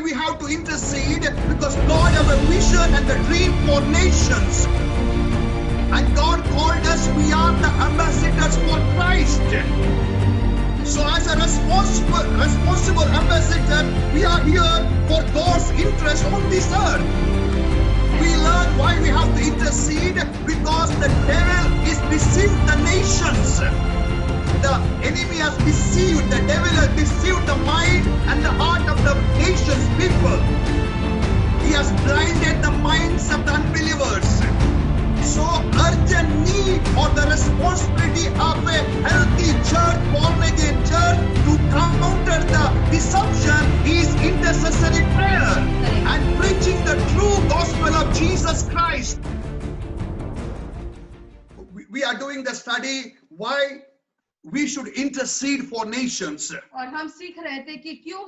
we have to intercede? Because God has a vision and a dream for nations. And God called us, we are the ambassadors for Christ. So as a responsible ambassador, we are here for God's interest on this earth. We learn why we have to intercede, because the devil is deceived the nations. The enemy has deceived, the devil has deceived the mind and the heart of the nations, people. He has blinded the minds of the unbelievers. So urgent need or the responsibility of a healthy church, born again church, to counter the deception is intercessory prayer and preaching the true gospel of Jesus Christ. We are doing the study why we should intercede for nations. और हम सीख रहे थे कि क्यों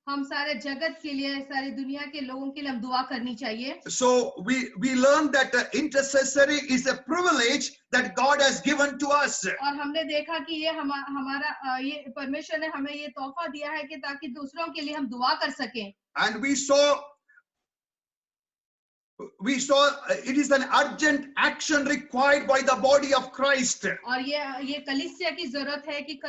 हम सारे जगत के लिए, सारी दुनिया के लोगों के लिए हम दुआ करनी चाहिए. So we learned that intercessory is a privilege that God has given to us. और हमने देखा कि ये हमारा ये परमेश्वर ने हमें ये तोहफा दिया है कि ताकि दूसरों के लिए हम दुआ कर सकें. And we saw it is an urgent action required by the body of Christ. और ये कलीसिया की जरूरत है कि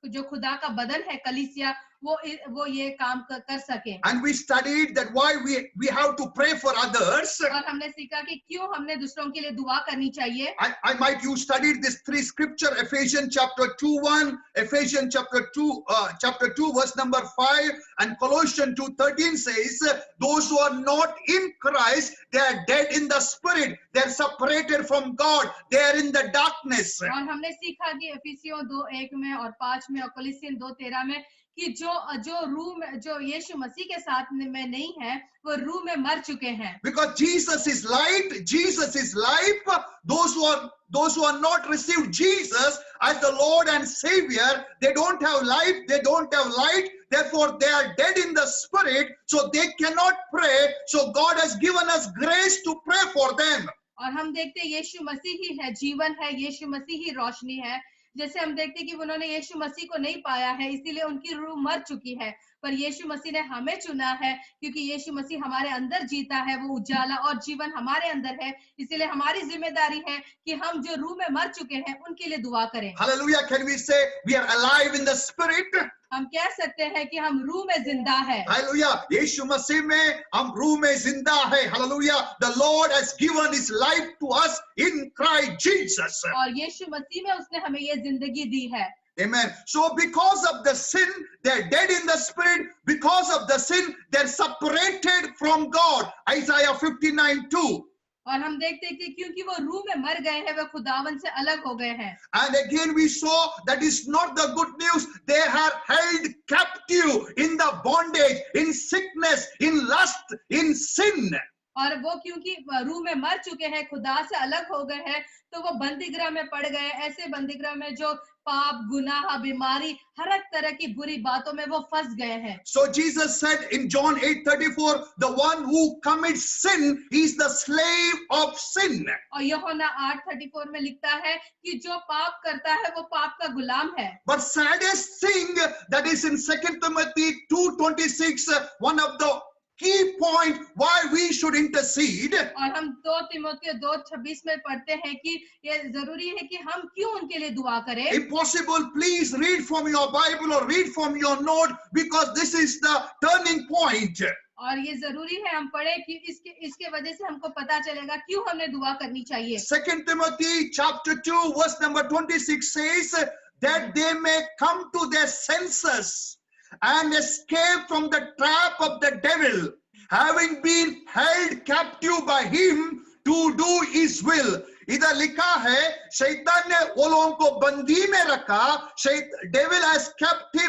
जो खुदा का बदन है कलीसिया वो ये काम कर सके. And we studied that why we have to pray for others. और हमने सीखा कि क्यों हमने दूसरों के लिए दुआ करनी चाहिए. You studied this three scripture, Ephesians chapter 2:1, Ephesians chapter 2 verse number 5, and Colossians 2:13 says, those who are not in Christ, they are dead in the spirit, they are separated from God, they are in the darkness. और हमने सीखा कि एफिसियों 2:1 में और 5 में और कोलोसियन 2:13 में कि जो रूह में, जो यीशु मसीह के साथ में नहीं है, वो रूह में मर चुके हैं. Because Jesus is light, Jesus is life. Those who are not received Jesus as the Lord and Savior, they don't have life, they don't have light. Therefore, they are dead in the spirit, so they cannot pray. So God has given us grace to pray for them. और हम देखते हैं यीशु मसीह ही है जीवन है, यीशु मसीह ही रोशनी है. जैसे हम देखते हैं कि उन्होंने यीशु मसीह को नहीं पाया है, इसीलिए उनकी रूह मर चुकी है. पर यीशु मसीह ने हमें चुना है, क्योंकि यीशु मसीह हमारे अंदर जीता है, वो उजाला और जीवन हमारे अंदर है. इसलिए हमारी जिम्मेदारी है कि हम जो रूह में मर चुके हैं उनके लिए दुआ करें. Hallelujah. Can we say we are alive in the spirit? हम कह सकते हैं कि हम रूह में जिंदा है. Hallelujah. यीशु मसीह में हम रूह में जिंदा है. Hallelujah. The Lord has given his life to us in Christ Jesus. और यीशु मसीह में उसने हमें ये जिंदगी दी है. Amen. So because of the sin, they're dead in the spirit. Because of the sin, they're separated from God. Isaiah 59:2. और हम देखते हैं कि क्योंकि वो रूह में मर गए हैं, वे खुदावन से अलग हो गए हैं. And again we saw that is not the good news. They are held captive in the bondage, in sickness, in lust, in sin. और वो क्योंकि रूह में मर चुके हैं, खुदा से अलग हो गए हैं, तो वो बंदीगृह में पड़ गए. ऐसे बंदीगृह में जो पाप, गुनाह, बीमारी, हर एक तरह की बुरी बातों में वो फंस गए हैं. So Jesus said in John 8:34, the one who commits sin is the slave of sin. और यूहन्ना 8:34 में लिखता है कि जो पाप करता है वो पाप का गुलाम है. But saddest thing that is in 2 Timothy 2:26, one of the key point why we should intercede. और हम 2 तिमोथेयुस 2:26 में पढ़ते हैं कि ये जरूरी है कि हम क्यों उनके लिए दुआ करें. If possible, please read from your Bible or read from your note, because this is the turning point. और ये जरूरी है हम पढ़े कि इसके वजह से हमको पता चलेगा क्यों हमें दुआ करनी चाहिए. 2 Timothy chapter 2 verse number 26 says that they may come to their senses and escape from the trap of the devil, having been held captive by him to do his will. इधर लिखा है शैतान ने वो लोगों को बंदी में रखा. Devil has kept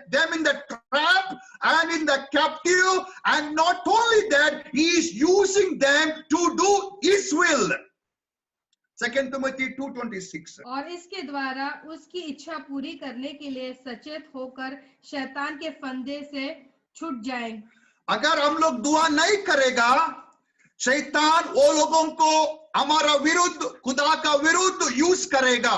them in the trap and in the captive, and not only that, he is using them to do his will. 2 Timothy 2:26. और इसके द्वारा उसकी इच्छा पूरी करने के लिए सचेत होकर शैतान के फंदे से छूट जाएं. अगर हम लोग दुआ नहीं करेगा, शैतान वो लोगों को हमारा विरुद्ध, खुदा का विरुद्ध यूज करेगा.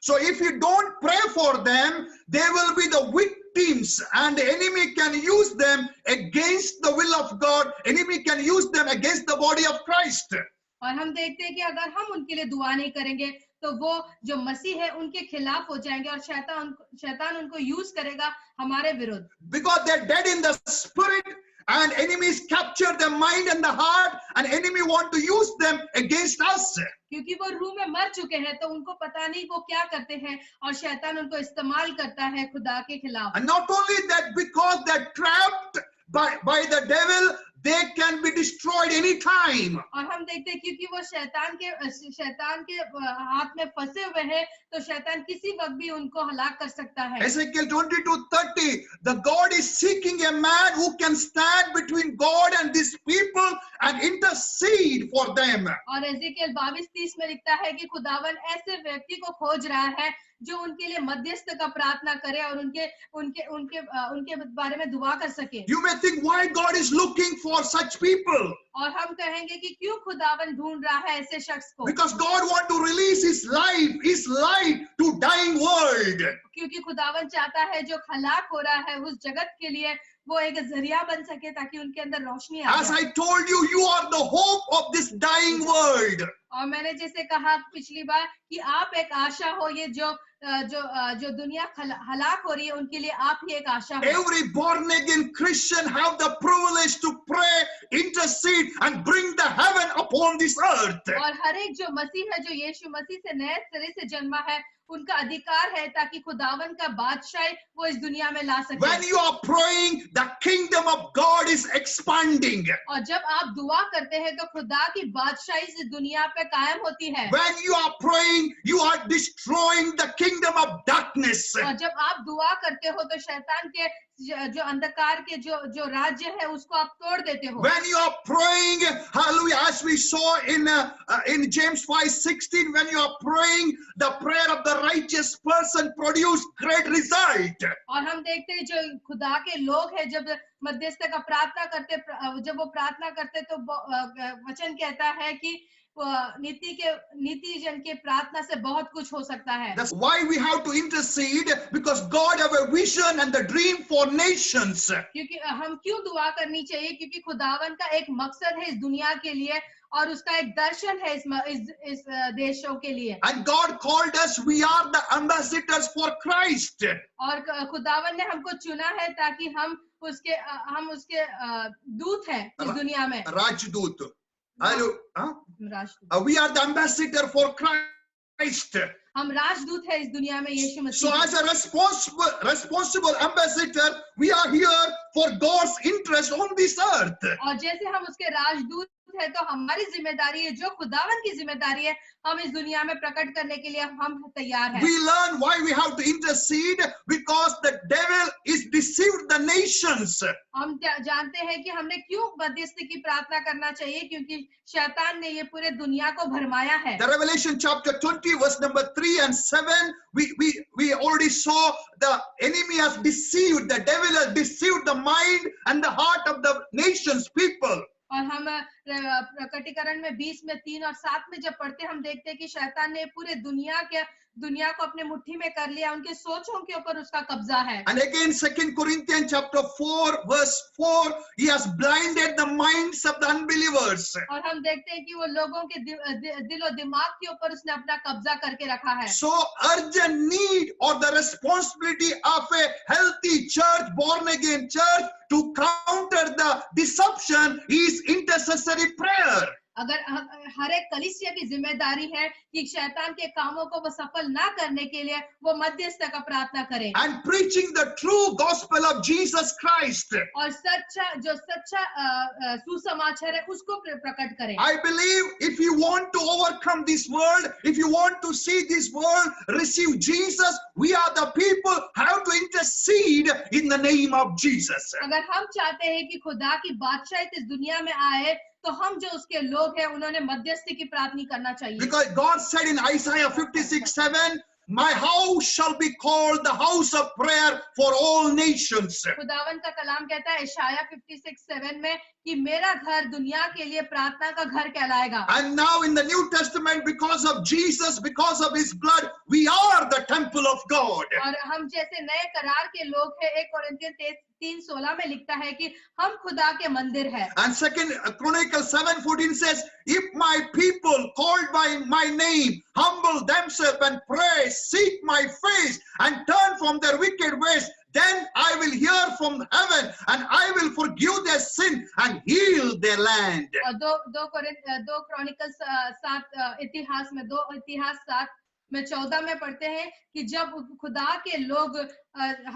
So if you don't pray for them, they will be the victims means, and the enemy can use them against the will of God. Enemy can use them against the body of Christ. और हम देखते हैं कि अगर हम उनके लिए दुआ नहीं करेंगे तो वो जो मसीह है उनके खिलाफ हो जाएंगे और शैतान उनको यूज करेगा हमारे विरुद्ध. Because they're dead in the spirit, and enemies capture the mind and the heart, and enemy want to use them against us. क्योंकि वो रूह में मर चुके हैं तो उनको पता नहीं वो क्या करते हैं और शैतान उनको इस्तेमाल करता है खुदा के खिलाफ. And not only that, because they're trapped by the devil, they can be destroyed any time. और हम देखते हैं क्योंकि वो शैतान के हाथ में फंसे हुए हैं तो शैतान किसी वक्त भी उनको हलाक कर सकता है. Ezekiel 22:30, the God is seeking a man who can stand between God and these people and intercede for them. और एजेकियल 22:30 में लिखता है कि खुदावन ऐसे व्यक्ति को खोज रहा है जो उनके लिए मध्यस्थ का प्रार्थना करे और उनके बारे में दुआ कर सके. You may think, why God is looking for such people? और हम कहेंगे कि क्यों खुदावन ढूंढ रहा है ऐसे शख्स को. Because God want to release His light to dying world. क्योंकि खुदावन चाहता है जो हलाक हो रहा है उस जगत के लिए वो एक जरिया बन सके ताकि उनके अंदर रोशनी आ As जाए. I told you, you are the hope of this dying world. और मैंने जैसे कहा पिछली बार कि आप एक आशा हो, ये जो दुनिया हलाक हो रही है उनके लिए आप ही एक आशा हो. Every born again Christian have the privilege to pray, intercede, and bring the heaven upon this earth. और हर एक जो मसीह है, जो यीशु मसीह से नए सिरे से जन्मा है, उनका अधिकार है ताकि खुदावन का बादशाही वो इस दुनिया में ला सके. When you are praying, the kingdom of God is expanding. और जब आप दुआ करते हैं तो खुदा की बादशाही इस दुनिया पे कायम होती है. When you are praying, you are destroying the kingdom of darkness. और जब आप दुआ करते हो तो शैतान के जो अंधकार के जो राज्य है उसको आप तोड़ देते हो. When you are praying, hallelujah, as we saw in James 5:16, when you are praying, the prayer of the righteous person produce great result. और हम देखते हैं जो खुदा के लोग हैं जब मध्यस्थ का प्रार्थना करते, जब वो प्रार्थना करते तो वचन कहता है कि नीति जन के प्रार्थना से बहुत कुछ हो सकता है. That's why we have to intercede, because God have a vision and the dream for nations. क्योंकि हम क्यों दुआ करनी चाहिए? क्योंकि खुदावन का एक मकसद है इस दुनिया के लिए और उसका एक दर्शन है इस देशों के लिए. And God called us, we are the ambassadors for Christ. और खुदावन ने हमको चुना है ताकि हम उसके दूत हैं इस दुनिया में. राजदूत. Hello, राजदूत. we are the ambassador for Christ. हम राजदूत है इस दुनिया में यीशु मसीह. So as a responsible ambassador, we are here for God's interest on this earth. और जैसे हम उसके राजदूत है तो हमारी जिम्मेदारी है, जो खुदावन की जिम्मेदारी है, हम इस दुनिया में प्रकट करने के लिए हम तैयार हैं. We learn why we have to intercede, because the devil is deceived the nations. हम जानते हैं कि हमने क्यों मध्यस्थ की प्रार्थना करना चाहिए, क्योंकि शैतान ने ये पूरे दुनिया को भरमाया है. The Revelation chapter 20 verse number 3 and 7, we already saw the enemy has deceived, the devil has deceived the mind and the heart of the nations people. और हम प्रकटीकरण में 20 में 3 और 7 में जब पढ़ते हम देखते हैं कि शैतान ने पूरे दुनिया को अपने मुट्ठी में कर लिया, उनके सोचों के ऊपर उसका कब्जा है. And again 2 Corinthians chapter 4 verse 4, he has blinded the minds of the unbelievers. और हम देखते हैं कि वो लोगों के दिल और दिमाग के ऊपर उसने अपना कब्जा करके रखा है. So urgent need or the responsibility of a healthy church, born again church, to counter the deception is intercessory prayer. अगर हर एक कलीसिया की जिम्मेदारी है कि शैतान के कामों को वो सफल ना करने के लिए वो मध्यस्थ का प्रार्थना करे. And preaching the true gospel of Jesus Christ. और सच्चा सुसमाचार है उसको प्रकट करे. I believe if you want to overcome this world, if you want to see this world receive Jesus, we are the people have to intercede in the name of Jesus. अगर हम चाहते हैं कि खुदा की बादशाही इस दुनिया में आए तो हम जो उसके लोग हैं उन्होंने मध्यस्थी की प्रार्थना करना चाहिए. Because God said in Isaiah 56:7, My house shall be called the house of prayer for all nations. खुदावन का कलाम कहता है इशाया 56:7 में कि मेरा घर दुनिया के लिए प्रार्थना का घर कहलाएगा। And now in the New Testament, because of Jesus, because of his blood, we are the temple of God. और हम जैसे नए करार के लोग हैं, 1 कोरिन्थियन 3:16 में लिखता है कि हम खुदा के मंदिर है। And second Chronicles 7:14 says, if my people called by my name humble themselves and pray, seek my face and turn from their wicked ways, then I will hear from heaven and I will forgive their sin and heal their land. और 2 chronicles 7 इतिहास में 2 इतिहास 7 में 14 में पढ़ते हैं कि जब खुदा के लोग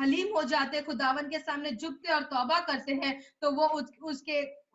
हलीम हो जाते, खुदावन के सामने झुकते और तौबा करते हैं, तो वो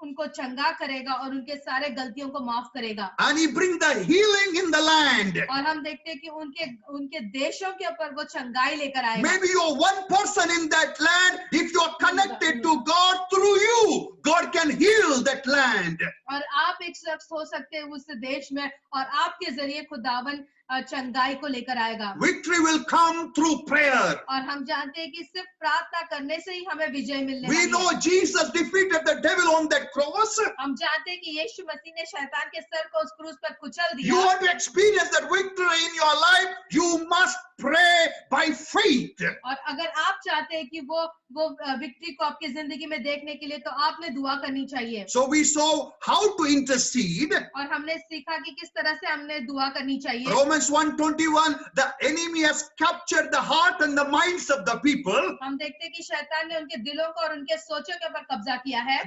उनको चंगा करेगा और उनके सारे गलतियों को माफ करेगा। And he bring the healing in the land. और हम देखते हैं कि उनके देशों के ऊपर वो चंगाई लेकर आएगा। Maybe you're one person in that land. If you're connected to God through you, God can heal that land. और आप एक शख्स हो सकते हैं उस देश में और आपके जरिए खुदावन चंगाई को लेकर आएगा। Victory will come through prayer. और हम जानते हैं कि सिर्फ प्रार्थना करने से ही हमें विजय मिलने We वाली know है। Jesus defeated the devil on that cross. हम जानते हैं कि यीशु मसीह ने शैतान के सर को उस क्रूस पर कुचल You दिया। want to experience that victory in your life, you must pray by faith. और अगर आप चाहते हैं कि वो विक्ट्री को आपकी जिंदगी में देखने के लिए, तो आपने दुआ करनी चाहिए। So we saw how to intercede. और हमने सीखा कि किस तरह से हमने दुआ करनी चाहिए। Romans 1:21, the enemy has captured the heart and the minds of the people. हम देखते हैं कि शैतान ने उनके दिलों को और उनके सोचों के ऊपर कब्जा किया है।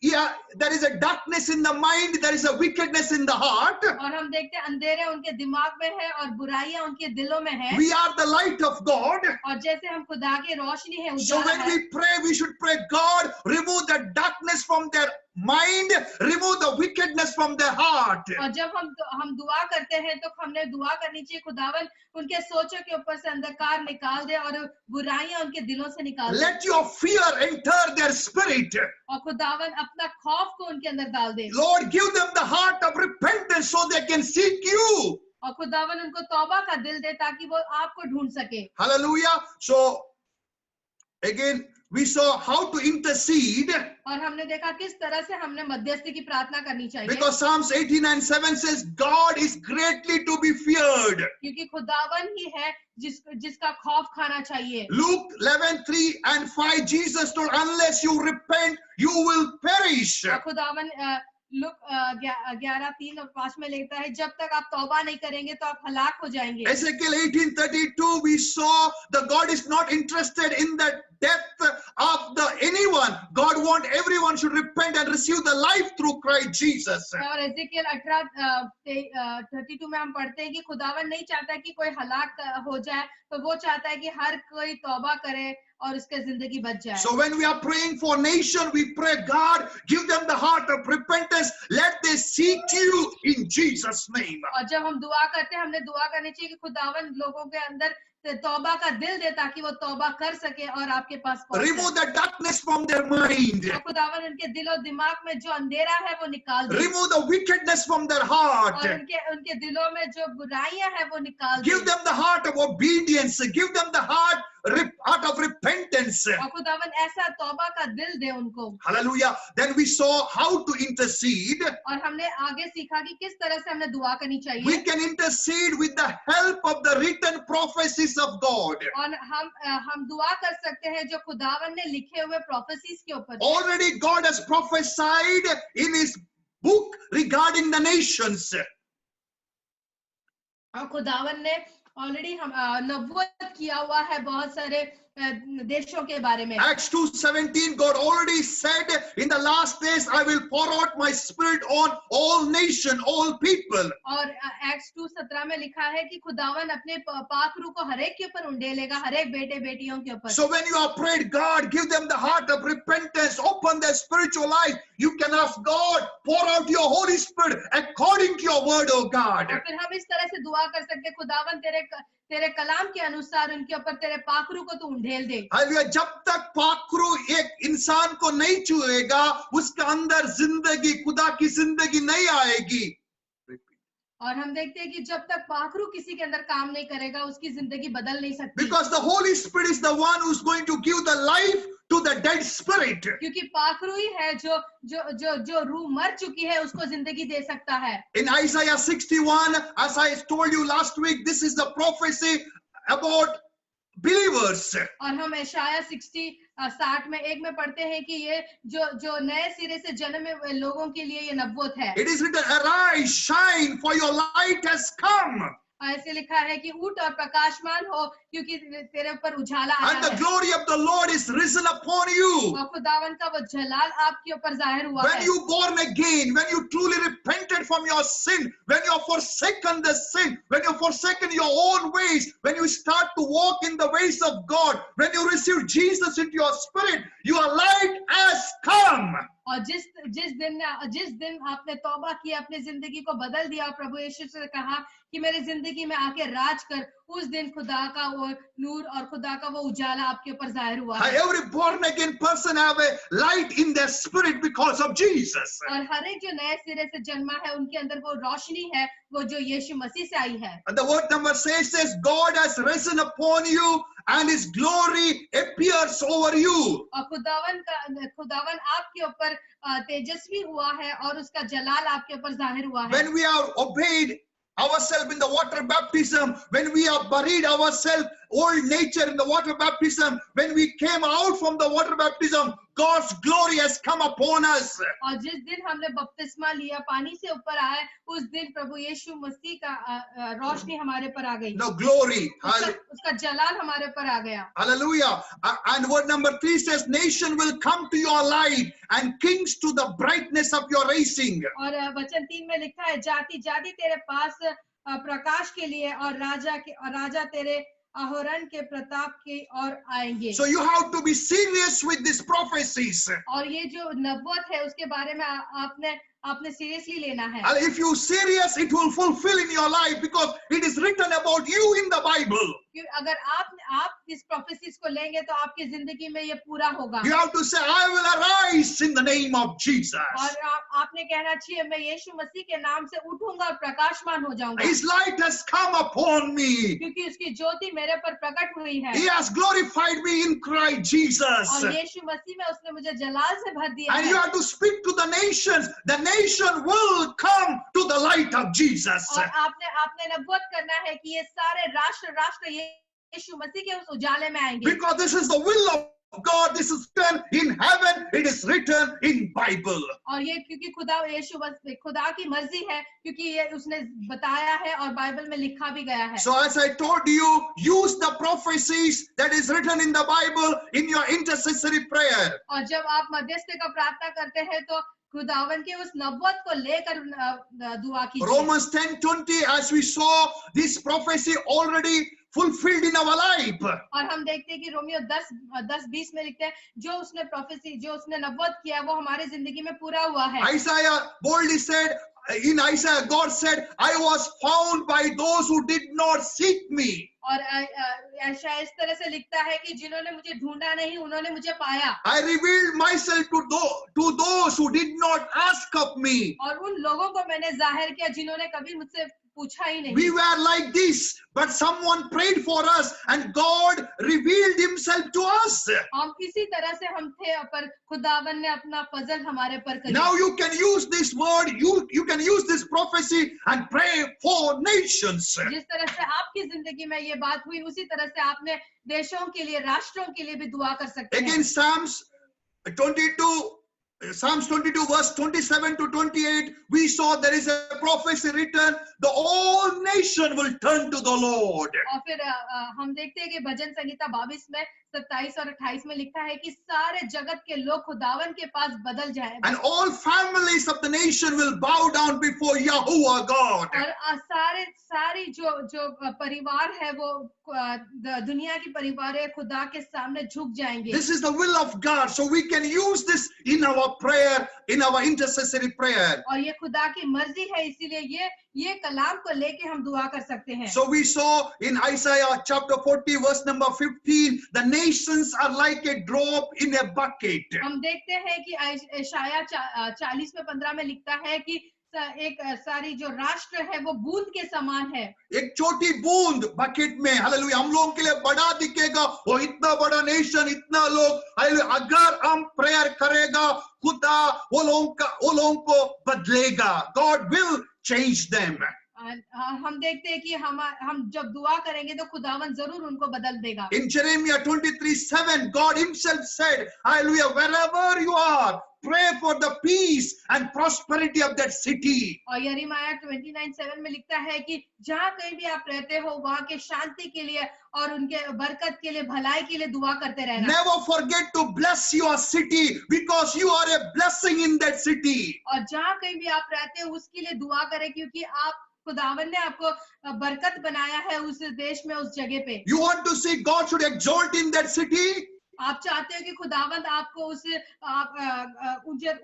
Yeah, there is a darkness in the mind, there is a wickedness in the heart. और हम देखते हैं अंधेरे उनके दिमाग में है और बुराइयां उनके दिलों में है। We are the light of God. और जैसे हम खुदा की रोशनी है, So उजाला when है, we pray, we should pray, God, remove the darkness from their mind, remove the wickedness from their heart. और जब हम दुआ करते हैं तो हमने दुआ करनी चाहिए, खुदावन उनके सोचों के ऊपर से अंधकार निकाल दे और बुराइयां उनके दिलों से निकाल दे। Let your fear enter their spirit. और खुदावन अपना खौफ को उनके अंदर डाल दे। Lord, give them the heart of repentance so they can seek you. और खुदावन उनको तौबा का दिल दे ताकि वो आपको ढूंढ सके। Hallelujah. So again, we saw how to intercede. और हमने देखा किस तरह से हमने मध्यस्थी की प्रार्थना करनी चाहिए। Because Psalms 89:7 says, God is greatly to be feared. क्योंकि खुदावन ही है जिसका खौफ खाना चाहिए। Luke 11:3 and 5, Jesus told, unless you repent, you will perish. और खुदावन लुक 11:3 और 5 में लिखता है, जब तक आप तौबा नहीं करेंगे तो आप हलाक हो जाएंगे। Ezekiel 18:32, we saw that God is not interested in the death of anyone. God wants everyone should repent and receive the life through Christ Jesus. और एजेकियल 18:32 में हम पढ़ते हैं कि खुदावन नहीं चाहता कि कोई हलाक हो जाए, तो वो चाहता है कि हर कोई तौबा करे और उसकी जिंदगी बच जाए। So when we are praying for nation, we pray, God, give them the heart of repentance. Let they seek you in Jesus' name. और जब हम दुआ करते हैं, हमने दुआ करनी चाहिए कि खुदावन लोगों के अंदर तौबा का दिल दे ताकि वो तौबा कर सके और आपके पास पहुंचे। Remove the darkness from their mind. और खुदावन उनके दिल और दिमाग में जो अंधेरा है वो निकाल दे। Remove the wickedness from their heart. और उनके दिलों में जो बुराइयां हैं वो निकाल दे। Give them the heart of obedience. Give them the heart of repentance. और खुदावन ऐसा तौबा का दिल दे उनको। Hallelujah. Then we saw how to intercede. और हमने आगे सीखा कि किस तरह से हमने दुआ करनी चाहिए। We can intercede with the help of the written prophecies of God. और हम दुआ कर सकते हैं जो खुदावन ने लिखे हुए प्रोफेसीज के ऊपर। Already God has prophesied in his book regarding the nations. और खुदावन ने ऑलरेडी हम नबूवत किया हुआ है बहुत सारे देशों के बारे में। Acts 2:17, God already said, in the last days I will pour out my spirit on all nation, all people. और एक्ट्स 2:17 में लिखा है कि खुदावन अपने पाखरू को हर एक के ऊपर उंडेलेगा, हर एक बेटे बेटियों के ऊपर। So when you are prayed, God, give them the heart of repentance, open their spiritual life. You can ask God, pour out your Holy Spirit according to your word, oh God. और फिर हम इस तरह से दुआ कर सकते हैं, खुदावन तेरे कलाम के अनुसार उनके ऊपर तेरे पाखरू को तू उंडेल दे। हालेलुया। जब तक पाखरू एक इंसान को नहीं छुएगा, उसके अंदर जिंदगी, खुदा की जिंदगी नहीं आएगी। और हम देखते हैं कि जब तक पाखरू किसी के अंदर काम नहीं करेगा उसकी जिंदगी बदल नहीं सकती, Because the Holy Spirit is the one who's going to give the life to the dead spirit. क्योंकि पाखरू ही है जो जो जो जो रूह मर चुकी है उसको जिंदगी दे सकता है। In Isaiah 61, as I told you last week, this is the prophecy about believers. और हम यशाया 60 में 1 में पढ़ते हैं कि ये जो जो नए सिरे से जन्मे हुए लोगों के लिए ये नबूवत है। It is written, arise, shine, for your light has come. ऐसे लिखा है कि उठ और प्रकाशमान हो क्योंकि तेरे ऊपर उजाला आया And the है glory of the Lord is risen upon you. और खुदावन का वो जलाल आपके ऊपर जाहिर हुआ When है। you born again, when you truly repented from your sin, when you have forsaken the sin, when you have forsaken your own ways, when you start to walk in the ways of God, when you receive Jesus into your spirit, your light has come. और जिस दिन आपने तौबा किया, अपनी जिंदगी को बदल दिया, प्रभु यीशु से कहा कि मेरी जिंदगी में आके राज कर, उस दिन खुदा का वो नूर और खुदा का वो उजाला आपके ऊपर जाहिर हुआ है। Every born again person have a light in their spirit because of Jesus. और हर एक जो नए सिरे से जन्मा है उनके अंदर वो रोशनी है, वो जो यीशु मसीह से आई है। And the word number 6 says, God has risen upon you and his glory appears over you. और खुदावन आपके ऊपर तेजस्वी हुआ है और उसका जलाल आपके ऊपर जाहिर हुआ है। When we are obeyed ourselves in the water baptism, when we have buried ourselves, old nature in the water baptism, when we came out from the water baptism, God's glory has come upon us. और जिस दिन हमने बपतिस्मा लिया, पानी से ऊपर आए, उस दिन प्रभु यीशु मसीह का रोशनी हमारे पर आ गई। No glory. उसका जलाल हमारे पर आ गया। Hallelujah. And word number 3 says, nation will come to your light and kings to the brightness of your rising. और वचन 3 में लिखा है, जाति जाति तेरे पास प्रकाश के लिए और राजा तेरे अहोरण के प्रताप की ओर आएंगे। So you have to be serious with these prophecies. और ये जो नबूवत है उसके बारे में आपने सीरियसली लेना है। And if you serious, it will fulfill in your life because it is written about you in the Bible. अगर आप इस प्रोफेसीज को लेंगे तो आपकी जिंदगी में ये पूरा होगा। You have to say, I will arise in the name of Jesus. और आपने कहना चाहिए, मैं यीशु मसीह के नाम से उठूंगा और प्रकाशमान हो जाऊंगा। His light has come upon me. क्योंकि उसकी ज्योति मेरे पर प्रकट हुई है। He has glorified me in Christ Jesus. और यीशु मसीह में उसने मुझे जलाल से भर दिया है। And you have to speak to the nations. The nation will come to the light of Jesus. और आपने नबूवत करना है कि ये सारे राष्ट्र यीशु मसीह के उस उजाले में आएंगे। Because this is the will of God. This is written in heaven. It is written in Bible. और ये क्योंकि खुदा की मर्जी है, क्योंकि ये उसने बताया है और बाइबल में लिखा भी गया है। So as I told you, use the prophecies that is written in the Bible in your intercessory prayer. और जब आप मध्यस्थ का प्रार्थना करते हैं तो खुदावन के उस नबूवत को लेकर दुआ कीजिए। Romans 10:20, as we saw, this prophecy already fulfilled in our life. और हम देखते हैं कि रोमियो 10:20 में लिखते हैं, जो उसने नबूवत किया वो हमारी जिंदगी में पूरा हुआ है। Isaiah boldly said, in Isaiah, God said, I was found by those who did not seek me. और ऐसा इस तरह से लिखता है कि जिन्होंने मुझे ढूंढा नहीं, उन्होंने मुझे पाया। I revealed myself to those who did not ask of me. और उन लोगों को मैंने जाहिर किया जिन्होंने कभी मुझसे पूछा ही नहीं। We were like this, but someone prayed for us and God revealed himself to us. हम इसी तरह से हम थे, पर खुदावन ने अपना फजल हमारे पर किया। Now you can use this word, you can use this prophecy and pray for nations. जिस तरह से आपकी जिंदगी में ये बात हुई, उसी तरह से आपने देशों के लिए, राष्ट्रों के लिए भी दुआ कर सकते हैं। Again, Psalms 22 verse 27 to 28, we saw there is a prophecy written, the whole nation will turn to the Lord. और फिर हम देखते हैं कि भजन संगीता 22 में 27 और 28 में लिखा है कि सारे जगत के लोग खुदावन के पास बदल जाएंगे। And all families of the nation will bow down before Yahuwah God. और सारी जो परिवार है वो दुनिया की परिवार है, खुदा के सामने झुक जाएंगे। This is the will of God, so we can use this in our prayer, in our intercessory prayer. और ये खुदा की मर्जी है, इसीलिए ये कलाम को लेके हम दुआ कर सकते हैं। So we saw in Isaiah chapter 40 verse number 15, the nations are like a drop in a bucket. हम देखते हैं कि यशाया 40 में 15 में लिखता है कि एक सारी जो राष्ट्र है वो बूंद के समान है। एक छोटी बूंद बकेट में, हालेलुया, हम लोगों के लिए बड़ा दिखेगा, वो इतना बड़ा नेशन, इतना लोग, हालेलुया, अगर हम प्रेयर करेगा, खुदा वो लोगों को बदलेगा. God will change them. हम देखते हैं कि हम जब दुआ करेंगे तो खुदावन जरूर उनको बदल देगा। In Jeremiah 23:7, God himself said, hallelujah, wherever you are, pray for the peace and prosperity of that city. और यिर्मयाह 29:7 में लिखता है कि जहाँ कहीं भी आप रहते हो वहाँ के शांति के लिए और उनके बरकत के लिए, भलाई के लिए दुआ करते रहना। Never forget to bless your city because you are a blessing in that city. और जहाँ कहीं भी आप रहते हो उसके लिए दुआ करें, क्योंकि आप खुदावन ने आपको बरकत बनाया है उस देश में, उस जगह पे। You want to see God should exalt in that city? आप चाहते हो कि खुदावंद आपको उस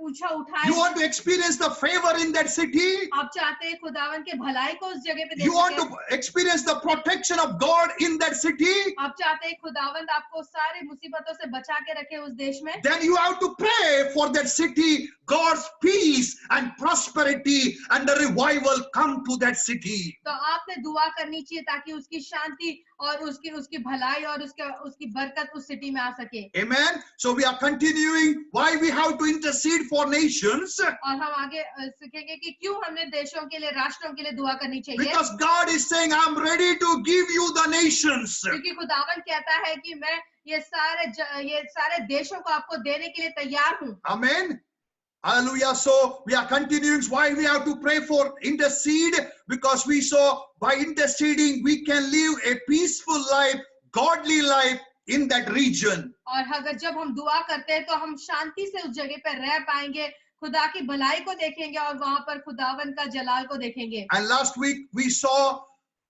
ऊंचा उठाए। You want to experience the favor in that city? आप चाहते हैं खुदावंद के भलाई को उस जगह पे देख You want सके। to experience the protection of God in that city? आप चाहते हैं खुदावंद आपको सारे मुसीबतों से बचा के रखे उस देश में। Then you have to pray for that city, God's peace and prosperity and the revival come to that city. तो आपने दुआ करनी चाहिए ताकि उसकी शांति और उसकी भलाई और उसकी बरकत उस सिटी में आ सके। Amen. So we are continuing why we have to intercede for nations. और हम आगे सीखेंगे कि क्यों हमने देशों के लिए, राष्ट्रों के लिए दुआ करनी चाहिए। Because God is saying, I'm ready to give you the nations. क्योंकि खुदावंद कहता है कि मैं ये सारे देशों को आपको देने के लिए तैयार हूँ। Amen. Hallelujah. So we are continuing why we have to pray for intercede, because we saw by interceding we can live a peaceful life, godly life in that region. और अगर जब हम दुआ करते हैं तो हम शांति से उस जगह पर रह पाएंगे, खुदा की भलाई को देखेंगे और वहां पर खुदावन का जलाल को देखेंगे। And last week we saw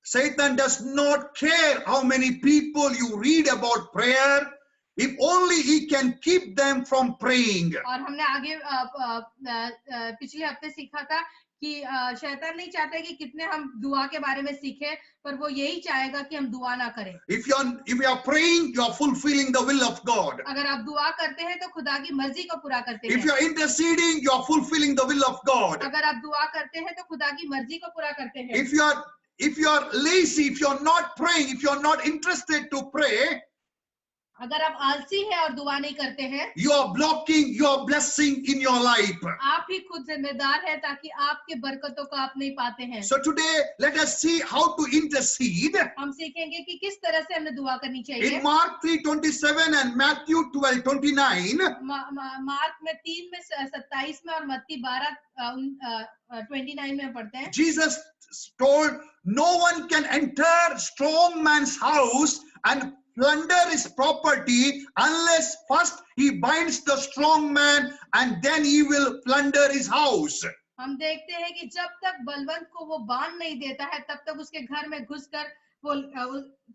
Satan does not care how many people you read about prayer, if only he can keep them from praying. और हमने आगे पिछले हफ्ते सीखा था कि शैतान नहीं चाहता कि कितने हम दुआ के बारे में सीखें, पर वो यही चाहेगा कि हम दुआ ना करें। If you are praying, you are fulfilling the will of God. अगर आप दुआ करते हैं तो खुदा की मर्जी को पूरा करते हैं। If you are interceding, you are fulfilling the will of God. अगर आप दुआ करते हैं तो खुदा की मर्जी को पूरा करते हैं। If you are lazy, if you are not praying, if you are not interested to pray, अगर आप आलसी हैं और दुआ नहीं करते हैं, you are blocking your blessing in your life. आप ही खुद जिम्मेदार हैं ताकि आपके बरकतों को आप नहीं पाते हैं। So today let us see how to intercede. हम सीखेंगे कि किस तरह से हमें दुआ करनी चाहिए। In Mark 3:27 and Matthew 12:29, mark में 3:27 में और मत्ती 12:29 में पढ़ते हैं। Jesus told, no one can enter strong man's house and plunder his property unless first he binds the strong man and then he will plunder his house. हम देखते हैं कि जब तक बलवंत को वो बांध नहीं देता है तब तक उसके घर में घुसकर वो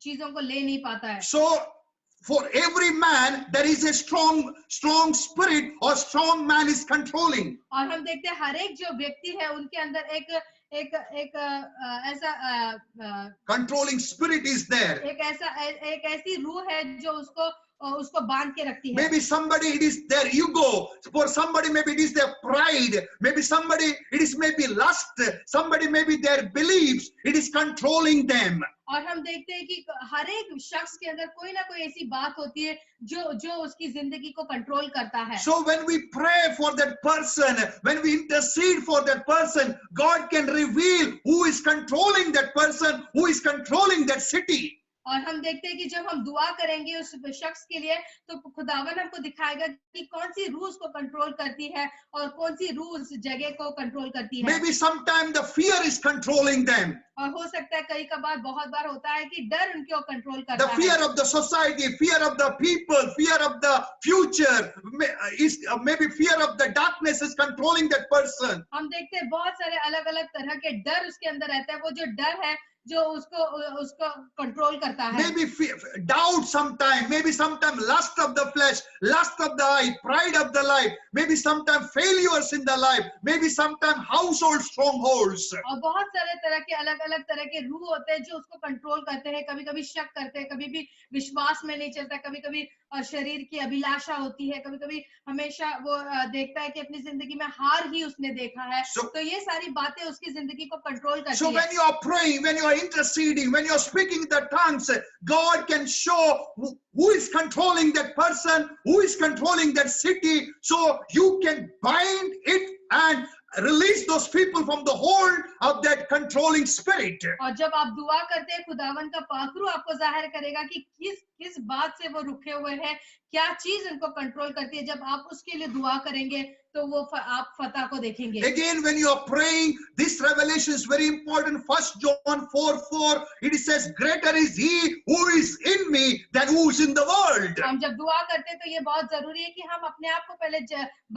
चीजों को ले नहीं पाता है। So for every man there is a strong spirit or strong man is controlling. और हम देखते हैं हर एक जो व्यक्ति है उनके अंदर एक ऐसा controlling spirit is there. एक ऐसी रूह है जो उसको बांध के रखती है। Maybe somebody it is their ego, for somebody maybe it is their pride, maybe somebody it is maybe lust, somebody maybe their beliefs, it is controlling them. और हम देखते हैं कि हर एक शख्स के अंदर कोई ना कोई ऐसी बात होती है जो उसकी जिंदगी को कंट्रोल करता है। So when we pray for that person, when we intercede for that person, God can reveal who is controlling that person, who is controlling that city. और हम देखते हैं कि जब हम दुआ करेंगे उस शख्स के लिए तो खुदावन हमको दिखाएगा कि कौन सी रूह उसको कंट्रोल करती है और कौन सी रूह उस जगह को कंट्रोल करती है। Maybe sometime the fear is controlling them. और हो सकता है कई कबार बहुत बार होता है कि डर उनको कंट्रोल करता है। The fear of the society, fear of the people, fear of the future, maybe fear of the darkness is controlling that person. हम देखते हैं बहुत सारे अलग अलग तरह के डर उसके अंदर रहता है। वो जो डर है जो उसको कंट्रोल करता है। Maybe doubt sometime, maybe sometime lust of the flesh, lust of the eye, pride of the life, maybe sometime failures in the life, maybe sometime household strongholds. और बहुत सारे तरह के अलग अलग तरह के रूह होते हैं जो उसको कंट्रोल करते हैं, कभी कभी शक करते हैं, कभी भी विश्वास में नहीं चलता, कभी कभी शरीर की अभिलाषा होती है, कभी कभी हमेशा वो देखता है कि अपनी जिंदगी में हार ही उसने देखा है। तो ये सारी बातें उसकी जिंदगी को कंट्रोल करती So है। when you are praying, when you are interceding, when you are speaking the tongues, God can show who is controlling that person, who is controlling that city, so you can bind it and release those people from the hold of that controlling spirit. और जब आप दुआ करते हैं, खुदावन का पाखरू आपको जाहिर करेगा कि किस बात से वो रुके हुए हैं, क्या चीज उनको कंट्रोल करती है। जब आप उसके लिए दुआ करेंगे तो वो आप फतह को देखेंगे। Again, when you are praying, this revelation is very important. 1 John 4:4, it says, "Greater is He who is in me than who is in the world." हम जब दुआ करते हैं तो ये बहुत जरूरी है कि हम अपने आप को पहले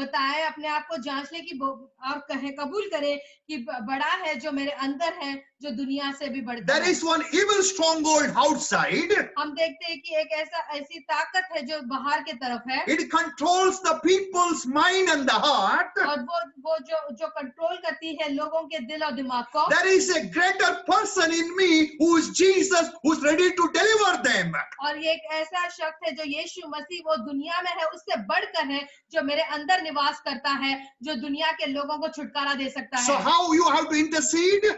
बताएं, अपने आप को जांच लें कि और कहें, कबूल करें कि बड़ा है जो मेरे अंदर है, जो दुनिया से भी बढ़ता There है। is one evil stronghold outside. हम देखते हैं कि एक ऐसी ताकत है जो बाहर की तरफ है, It controls the people's mind and the heart. और वो जो कंट्रोल करती है लोगों के दिल और दिमाग को। There is a greater person in me who is Jesus, who is ready to deliver them. और ये एक ऐसा शख्स है जो यीशु मसीह वो दुनिया में है, उससे बढ़कर है, जो मेरे अंदर निवास करता है, जो दुनिया के लोगों को छुटकारा दे सकता So है। how you have to intercede?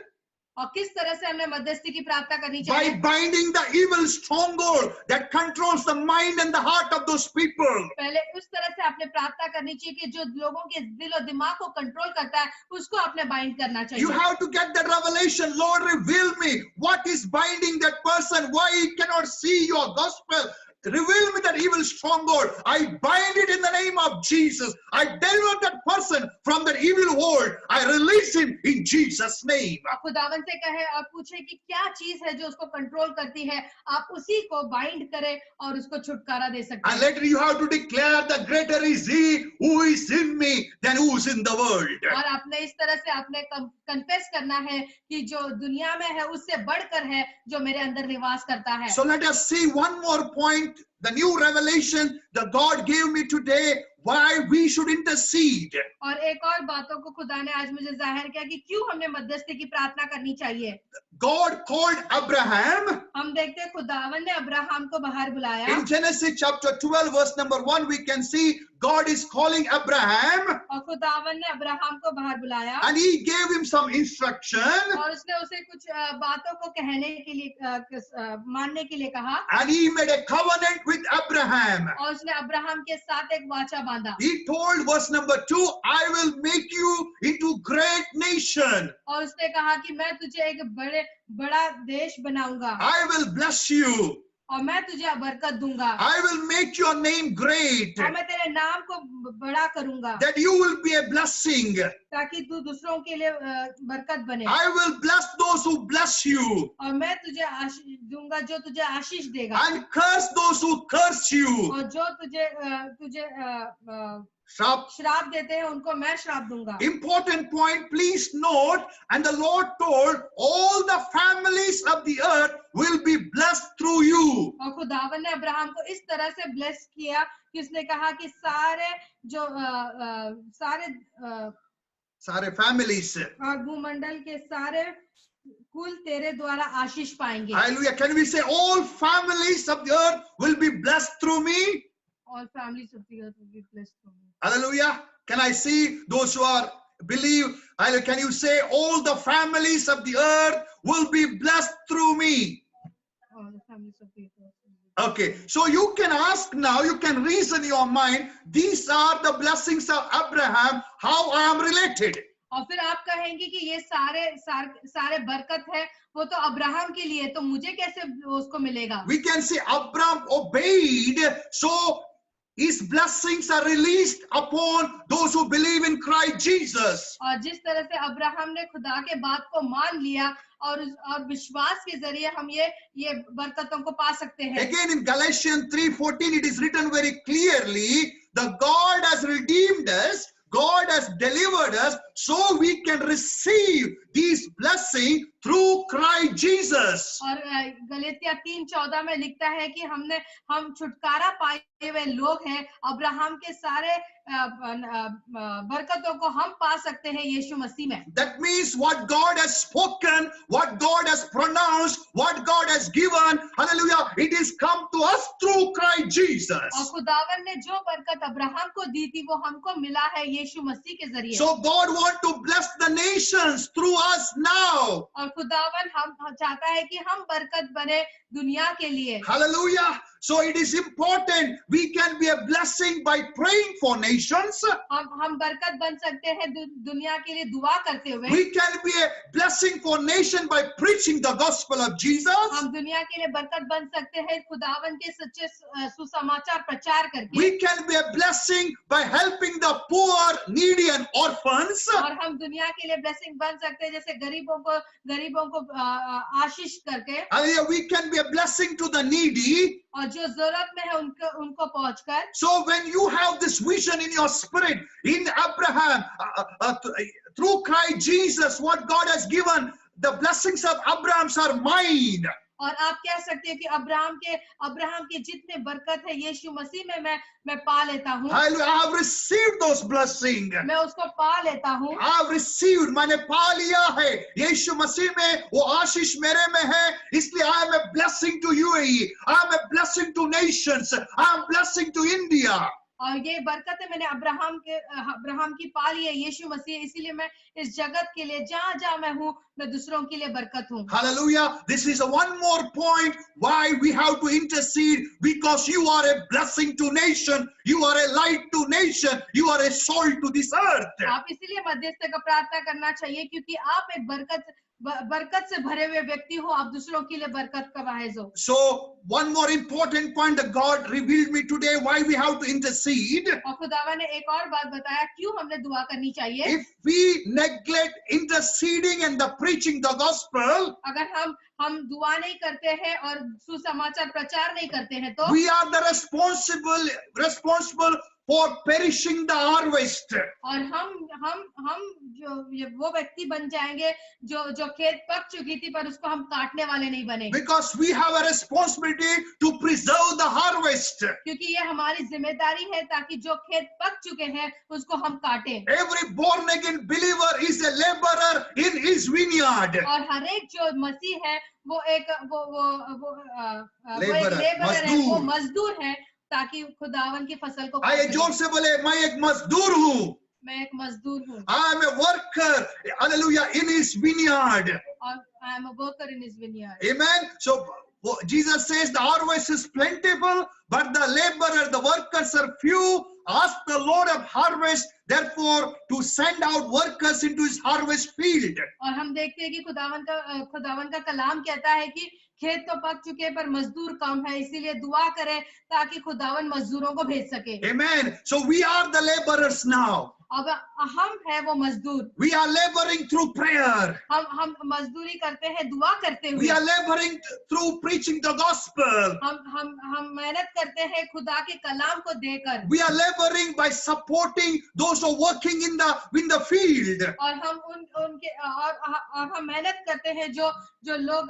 और किस तरह से हमें मध्यस्थी की प्रार्थना करनी By चाहिए? binding the evil stronghold that controls the mind and the heart of those people. पहले उस तरह से आपने प्रार्थना करनी चाहिए कि जो लोगों के दिल और दिमाग को कंट्रोल करता है, उसको आपने बाइंड करना You चाहिए। have to get that revelation. Lord, reveal me what is binding that person, why he cannot see your gospel. Reveal me that evil stronghold. I bind it in the name of Jesus. I deliver that person from that evil hold. I release him in Jesus' name. आप खुदावन से कहें और पूछे कि क्या चीज है जो उसको कंट्रोल करती है, आप उसी को बाइंड करें और उसको छुटकारा दे सकते And हैं। later you have to declare the greater is he who is in me than who is in the world. और आपने इस तरह से आपने कन्फेस करना है कि जो दुनिया में है उससे बढ़कर है जो मेरे अंदर निवास करता है। So let us see one more point, the new revelation that God gave me today, why we should intercede. और एक और बातों को खुदा ने आज मुझे जाहिर किया कि क्यों हमें मध्यस्थी की प्रार्थना करनी चाहिए। God called Abraham. हम देखते हैं खुदावन ने अब्राहम को बाहर बुलाया। In Genesis chapter 12 verse number 1 we can see God is calling Abraham और खुदावन ने अब्राहम को बाहर बुलाया and he gave him some instruction और उसने उसे कुछ बातों को कहने के लिए मानने के लिए कहा and he made a covenant with Abraham. और उसने अब्राहम के साथ एक वाचा बांधा He told verse number 2, I will make you into great nation. और उसने कहा कि मैं तुझे एक बड़ा देश बनाऊंगा I will bless you. और मैं तुझे बरकत दूंगा I will make your name great. और मैं तेरे नाम को बड़ा करूंगा That you will be a blessing. ताकि तू दूसरों के लिए बरकत बने I will bless those who bless you और मैं तुझे आशीष दूंगा जो तुझे आशीष देगा and curse those who curse you. और जो तुझे Sharp. श्राप देते हैं उनको मैं श्राप दूंगा। Important point, please note, and the Lord told all the families of the earth will be blessed through you. और खुदावन ने अब्राहम को इस तरह से ब्लेस किया कि उसने कहा कि सारे जो Sare families. भूमंडल के सारे कुल तेरे द्वारा आशीष पाएंगे। Hallelujah. Can we say all families of the earth will be blessed through me? All families of the earth will be blessed through me. Hallelujah. Can I see those who are believe? Hallelujah. Can you say all the families of the earth will be blessed through me? All the families of the earth will be Okay, so you can ask now, you can reason in your mind, these are the blessings of Abraham, how I am related. और फिर आप कहेंगे कि ये सारे बरकत है वो तो अब्राहम के लिए, तो मुझे कैसे उसको मिलेगा? We can say Abraham obeyed, so his blessings are released upon those who believe in Christ Jesus. और जिस तरह से अब्राहम ने खुदा के बात को मान लिया और विश्वास के जरिए हम ये बरकतों को पा सकते हैं। Again in Galatians 3:14 it is written very clearly, the God has redeemed us, God has delivered us, so we can receive these blessings through Christ Jesus. और गलातिया 3:14 में लिखता है कि हम छुटकारा पाए हुए लोग हैं। अब्राहम के सारे बरकतों को हम पा सकते हैं यीशु मसीह में। That means what God has spoken, what God has pronounced, what God has given, hallelujah, it is come to us through Christ Jesus. और खुदावन ने जो बरकत अब्राहम को दी थी वो हमको मिला है यीशु मसीह के जरिए। So God want to bless the nations through us now. और खुदावन हम चाहता है कि हम बरकत बने दुनिया के लिए। Hallelujah. So it is important we can be a blessing by praying for nations. हम बरकत बन सकते हैं दुनिया के लिए दुआ करते हुए। We can be a blessing for nation by preaching the gospel of Jesus. हम दुनिया के लिए बरकत बन सकते हैं खुदावन के सच्चे सुसमाचार प्रचार करके। We can be a blessing by helping the poor, needy and orphans. और हम दुनिया के लिए ब्लेसिंग बन सकते हैं जैसे गरीबों को आशीष करके। Hallelujah. We can be a blessing to the needy. और जो जरूरत में है उनको पहुंचकर। So when you have this vision in your spirit, in Abraham, through Christ Jesus, what God has given, the blessings of Abraham are mine. और आप कह सकते हैं कि अब्राहम के जितने बरकत है यीशु मसीह में मैं पा लेता हूँ। I have received those blessings. मैं उसको पा लेता हूँ। I have received, मैंने पा लिया है यीशु मसीह में, वो आशीष मेरे में है, इसलिए I am a blessing to UAE, I am a blessing to nations, I am a blessing to India. और ये बरकतें मैंने अब्राहम की पा ली है यीशु मसीह, इसीलिए मैं इस जगत के लिए जहाँ मैं हूँ मैं दूसरों के लिए बरकत हूँ। Hallelujah. This is one more point why we have to intercede, because you are a blessing to nation, you are a light to nation, you are a salt to this earth. आप इसीलिए मध्यस्थ का प्रार्थना करना चाहिए क्योंकि आप एक बरकत से भरे हुए व्यक्ति हो, आप दूसरों के लिए बरकत का वाहिज हो। So one more important point that God revealed me today, why we have to intercede. और खुदावा ने एक और बात बताया क्यों हमने दुआ करनी चाहिए। If we neglect interceding and the preaching the gospel, अगर हम दुआ नहीं करते हैं और सुसमाचार प्रचार नहीं करते हैं तो we are the responsible for perishing the harvest. और हम जो वो व्यक्ति बन जाएंगे जो खेत पक चुकी थी पर उसको हम काटने वाले नहीं बने। Because we have a responsibility to preserve the harvest. क्योंकि ये हमारी जिम्मेदारी है ताकि जो खेत पक चुके हैं उसको हम काटें। Every born again believer is a laborer in his vineyard. और हर एक जो मसीह है वो एक लेबर है, वो मजदूर है ताकि खुदावन की फसल को। आइए जोर से बोले, मैं एक मजदूर हूँ। मैं एक मजदूर हूँ। I am a worker, hallelujah, in his vineyard. और I am a worker in his vineyard. Amen. So Jesus says the harvest is plentiful, but the laborer, the workers are few. Ask the Lord of harvest, therefore, to send out workers into his harvest field. और हम देखते हैं कि खुदावन का कलाम कहता है कि खेत तो पक चुके पर मजदूर कम है, इसीलिए दुआ करें ताकि खुदावन मजदूरों को भेज सके। Amen. So we are the laborers now. अब हम है वो मजदूर। We are laboring through prayer. हम मजदूरी करते हैं दुआ करते हुए। We are laboring through preaching the gospel. हम मेहनत करते हैं खुदा के कलाम को देकर। We are laboring by supporting those who are working in the field. और हम उनके और हम मेहनत करते हैं जो लोग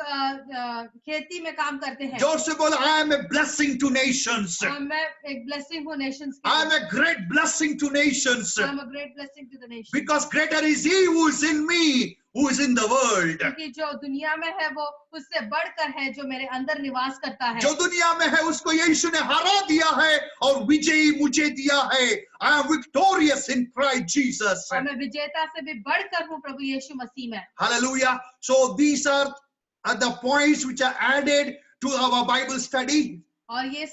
खेती में काम करते हैं। जोर से बोलो, I am a blessing to nations. मैं एक blessing हूँ nations के। I am a great blessing to nations. I am a great blessing to the nation. Because greater is he who is in me, who is in the world. क्योंकि जो दुनिया में है वो उससे बढ़कर है जो मेरे अंदर निवास करता है। जो दुनिया में है उसको यीशु ने हरा दिया है और विजयी मुझे दिया है। I am victorious in Christ Jesus. और मैं विजेता से भी बढ़कर हूँ प्रभु यीशु मसीह में। Hallelujah. So these are the points which are added to our Bible study. और ये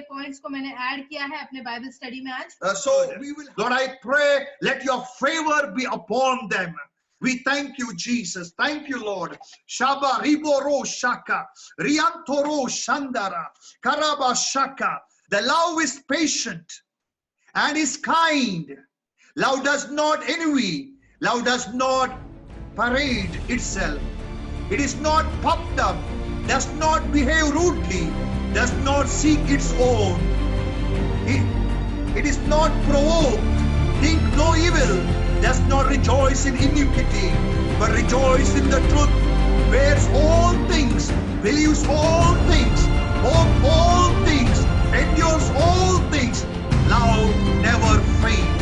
पॉइंट्स को मैंने ऐड किया है अपने बाइबल स्टडी में आज। So we will, Lord, I pray, let your favor be upon them. We thank you, Jesus. Thank you, Lord. Shaba riboro shaka, riantoro shandara, karaba shaka. The love is patient and is kind. Love does not envy. Love does not parade itself. It is not puffed up, does not behave rudely, does not seek its own. It is not provoked, think no evil, does not rejoice in iniquity, but rejoice in the truth, bears all things, believes all things, hopes all things, endures all things. Love never fails.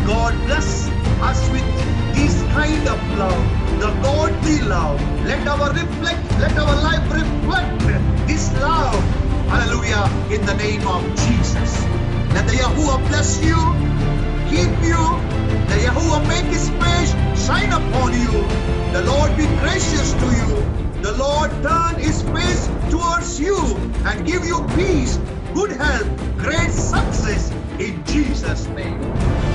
God bless us with this kind of love, the godly love. Let our life reflect this love. Hallelujah, in the name of Jesus. Let the Yahuwah bless you, keep you. The Yahuwah make his face shine upon you. The Lord be gracious to you. The Lord turn his face towards you and give you peace, good health, great success in Jesus' name.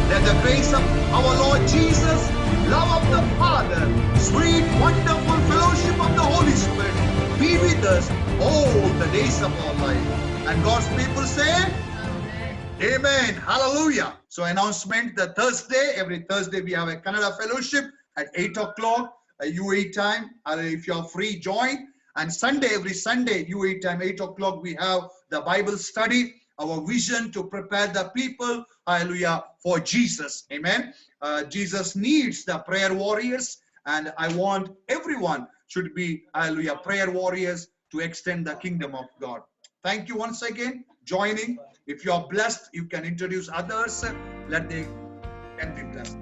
Let the grace of our Lord Jesus, love of the Father, sweet, wonderful fellowship of the Holy Spirit be with us all the days of our life. And God's people say, Amen. Amen. Hallelujah. So announcement, the Thursday, every Thursday we have a Kannada fellowship at 8 o'clock UAE time. If you are free, join. And Sunday, every Sunday UAE time, 8 o'clock, we have the Bible study. Our vision to prepare the people, hallelujah, for Jesus. Amen. Jesus needs the prayer warriors, and I want everyone should be, hallelujah, prayer warriors to extend the kingdom of God. Thank you once again joining. If you are blessed, you can introduce others. Let they can be blessed.